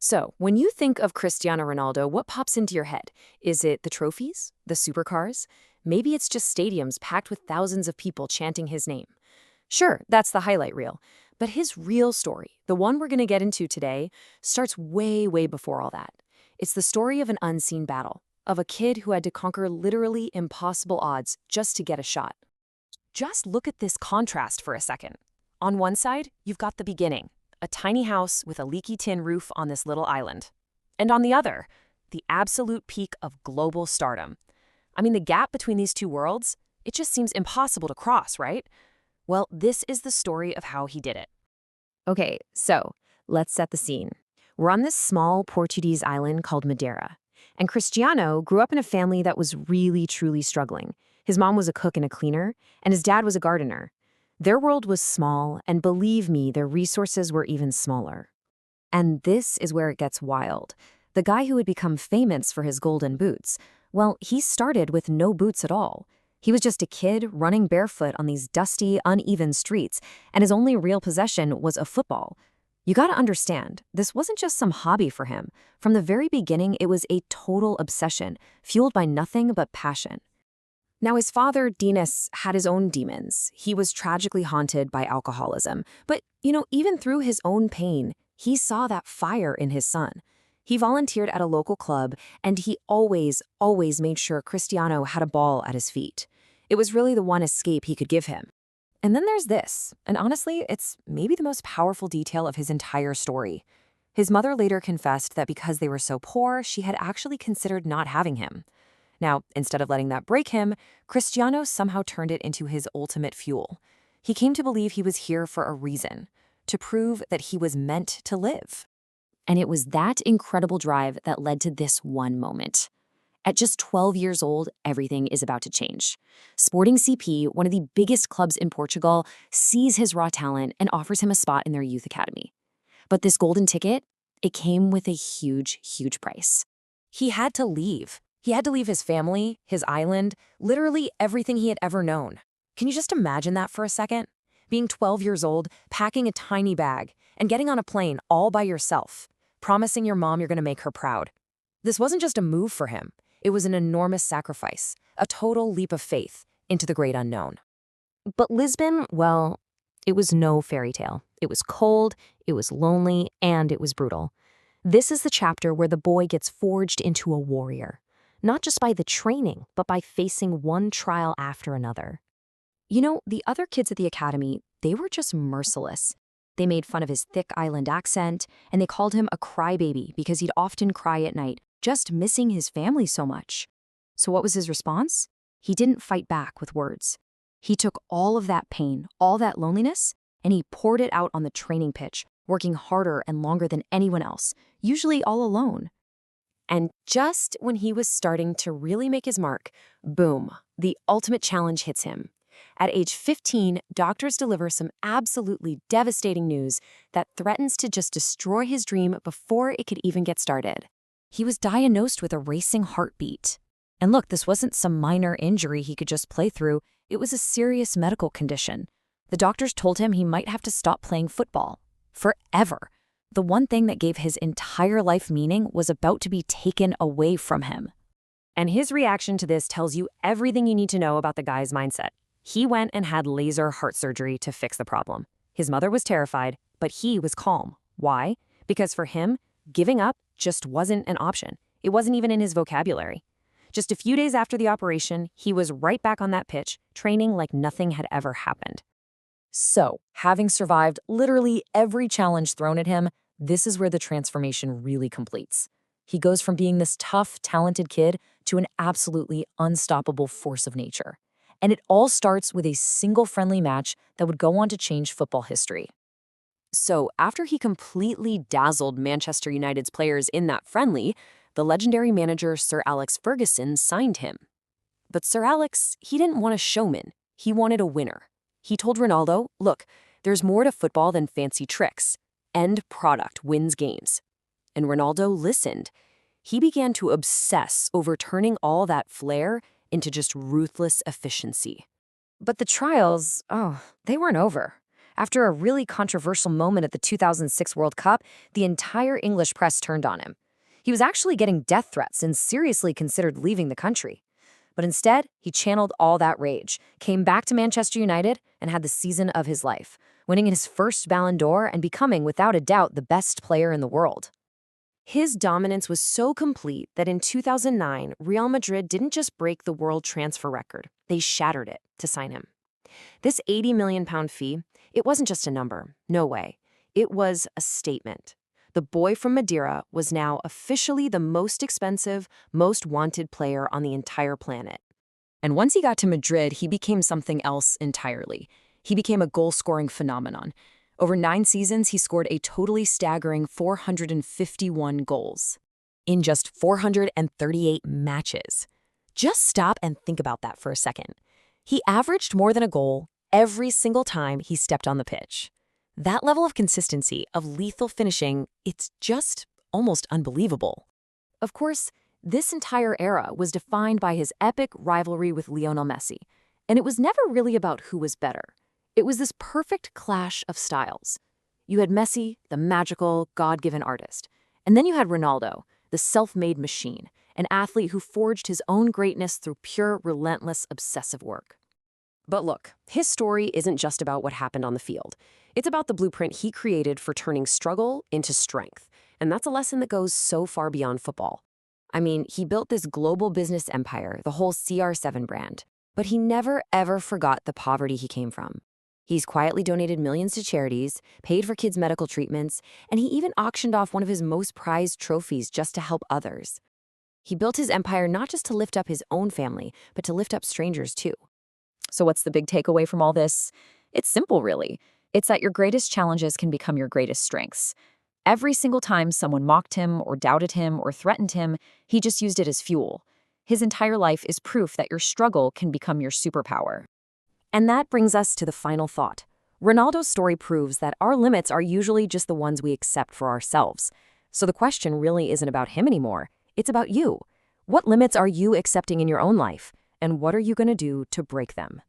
So, when you think of Cristiano Ronaldo, what pops into your head? Is it the trophies? The supercars? Maybe it's just stadiums packed with thousands of people chanting his name. Sure, that's the highlight reel. But his real story, the one we're going to get into today, starts way, way before all that. It's the story of an unseen battle, of a kid who had to conquer literally impossible odds just to get a shot. Just look at this contrast for a second. On one side, you've got the beginning, a tiny house with a leaky tin roof on this little island. And on the other, the absolute peak of global stardom. I mean, the gap between these two worlds, it just seems impossible to cross, right? Well, this is the story of how he did it. Okay, so let's set the scene. We're on this small Portuguese island called Madeira. And Cristiano grew up in a family that was really, truly struggling. His mom was a cook and a cleaner, and his dad was a gardener. Their world was small, and believe me, their resources were even smaller. And this is where it gets wild. The guy who had become famous for his golden boots, well, he started with no boots at all. He was just a kid running barefoot on these dusty, uneven streets, and his only real possession was a football. You gotta understand, this wasn't just some hobby for him. From the very beginning, it was a total obsession, fueled by nothing but passion. Now, his father, Dinas, had his own demons. He was tragically haunted by alcoholism. But, even through his own pain, he saw that fire in his son. He volunteered at a local club, and he always made sure Cristiano had a ball at his feet. It was really the one escape he could give him. And then there's this, and honestly, it's maybe the most powerful detail of his entire story. His mother later confessed that because they were so poor, she had actually considered not having him. Now, instead of letting that break him, Cristiano somehow turned it into his ultimate fuel. He came to believe he was here for a reason, to prove that he was meant to live. And it was that incredible drive that led to this one moment. At just 12 years old, everything is about to change. Sporting CP, one of the biggest clubs in Portugal, sees his raw talent and offers him a spot in their youth academy. But this golden ticket, it came with a huge, huge price. He had to leave. He had to leave his family, his island, literally everything he had ever known. Can you just imagine that for a second? Being 12 years old, packing a tiny bag, and getting on a plane all by yourself, promising your mom you're going to make her proud. This wasn't just a move for him. It was an enormous sacrifice, a total leap of faith into the great unknown. But Lisbon, well, it was no fairy tale. It was cold, it was lonely, and it was brutal. This is the chapter where the boy gets forged into a warrior. Not just by the training, but by facing one trial after another. The other kids at the academy, they were just merciless. They made fun of his thick island accent, and they called him a crybaby because he'd often cry at night, just missing his family so much. So what was his response? He didn't fight back with words. He took all of that pain, all that loneliness, and he poured it out on the training pitch, working harder and longer than anyone else, usually all alone. And just when he was starting to really make his mark, boom, the ultimate challenge hits him. At age 15, doctors deliver some absolutely devastating news that threatens to just destroy his dream before it could even get started. He was diagnosed with a racing heartbeat. And look, this wasn't some minor injury he could just play through. It was a serious medical condition. The doctors told him he might have to stop playing football. Forever. The one thing that gave his entire life meaning was about to be taken away from him. And his reaction to this tells you everything you need to know about the guy's mindset. He went and had laser heart surgery to fix the problem. His mother was terrified, but he was calm. Why? Because for him, giving up just wasn't an option. It wasn't even in his vocabulary. Just a few days after the operation, he was right back on that pitch, training like nothing had ever happened. So, having survived literally every challenge thrown at him, this is where the transformation really completes. He goes from being this tough, talented kid to an absolutely unstoppable force of nature. And it all starts with a single friendly match that would go on to change football history. So, after he completely dazzled Manchester United's players in that friendly, the legendary manager Sir Alex Ferguson signed him. But Sir Alex, he didn't want a showman. He wanted a winner. He told Ronaldo, look, there's more to football than fancy tricks. End product wins games. And Ronaldo listened. He began to obsess over turning all that flair into just ruthless efficiency. But the trials, they weren't over. After a really controversial moment at the 2006 World Cup, the entire English press turned on him. He was actually getting death threats and seriously considered leaving the country. But instead, he channeled all that rage, came back to Manchester United, and had the season of his life, winning his first Ballon d'Or and becoming, without a doubt, the best player in the world. His dominance was so complete that in 2009, Real Madrid didn't just break the world transfer record, they shattered it to sign him. This £80 million fee, it wasn't just a number, no way. It was a statement. The boy from Madeira was now officially the most expensive, most wanted player on the entire planet. And once he got to Madrid, he became something else entirely. He became a goal-scoring phenomenon. Over 9 seasons, he scored a totally staggering 451 goals in just 438 matches. Just stop and think about that for a second. He averaged more than a goal every single time he stepped on the pitch. That level of consistency, of lethal finishing, it's just almost unbelievable. Of course, this entire era was defined by his epic rivalry with Lionel Messi, and it was never really about who was better. It was this perfect clash of styles. You had Messi, the magical, God-given artist, and then you had Ronaldo, the self-made machine, an athlete who forged his own greatness through pure, relentless, obsessive work. But look, his story isn't just about what happened on the field. It's about the blueprint he created for turning struggle into strength, and that's a lesson that goes so far beyond football. I mean, he built this global business empire, the whole CR7 brand, but he never, ever forgot the poverty he came from. He's quietly donated millions to charities, paid for kids' medical treatments, and he even auctioned off one of his most prized trophies just to help others. He built his empire not just to lift up his own family, but to lift up strangers too. So what's the big takeaway from all this? It's simple, really. It's that your greatest challenges can become your greatest strengths. Every single time someone mocked him or doubted him or threatened him, he just used it as fuel. His entire life is proof that your struggle can become your superpower. And that brings us to the final thought. Ronaldo's story proves that our limits are usually just the ones we accept for ourselves. So the question really isn't about him anymore. It's about you. What limits are you accepting in your own life? And what are you going to do to break them?